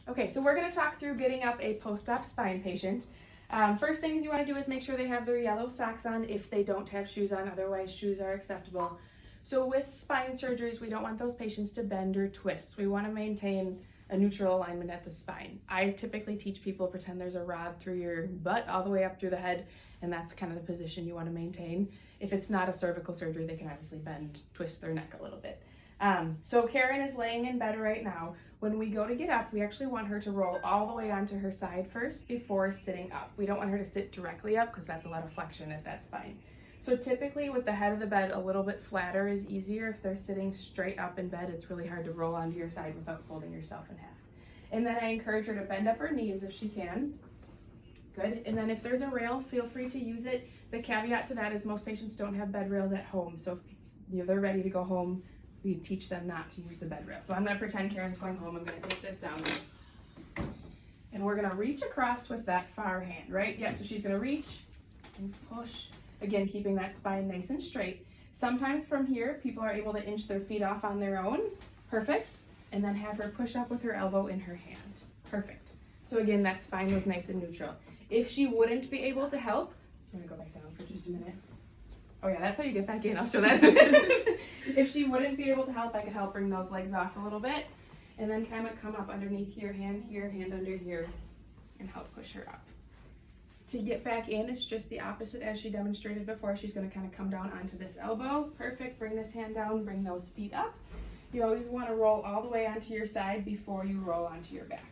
Okay, so we're going to talk through getting up a post-op spine patient. First things you want to do is make sure they have their yellow socks on if they don't have shoes on, otherwise shoes are acceptable. So with spine surgeries, we don't want those patients to bend or twist. We want to maintain a neutral alignment at the spine. I typically teach people pretend there's a rod through your butt all the way up through the head, and that's kind of the position you want to maintain. If it's not a cervical surgery, they can obviously bend, twist their neck a little bit. So Karen is laying in bed right now. When we go to get up, we actually want her to roll all the way onto her side first before sitting up. We don't want her to sit directly up because that's a lot of flexion at that spine. So typically with the head of the bed a little bit flatter is easier. If they're sitting straight up in bed, it's really hard to roll onto your side without folding yourself in half. And then I encourage her to bend up her knees if she can. Good. And then if there's a rail, feel free to use it. The caveat to that is most patients don't have bed rails at home. So if they're ready to go home, we teach them not to use the bed rail. So I'm going to pretend Karen's going home. I'm going to take this down. And we're going to reach across with that far hand, right? Yeah, so she's going to reach and push. Again, keeping that spine nice and straight. Sometimes from here, people are able to inch their feet off on their own. Perfect. And then have her push up with her elbow in her hand. Perfect. So again, that spine was nice and neutral. If she wouldn't be able to help, I'm going to go back down for just a minute. Oh yeah, that's how you get back in. I'll show that. If she wouldn't be able to help, I could help bring those legs off a little bit. And then kind of come up underneath here, hand under here, and help push her up. To get back in, it's just the opposite as she demonstrated before. She's going to kind of come down onto this elbow. Perfect. Bring this hand down, bring those feet up. You always want to roll all the way onto your side before you roll onto your back.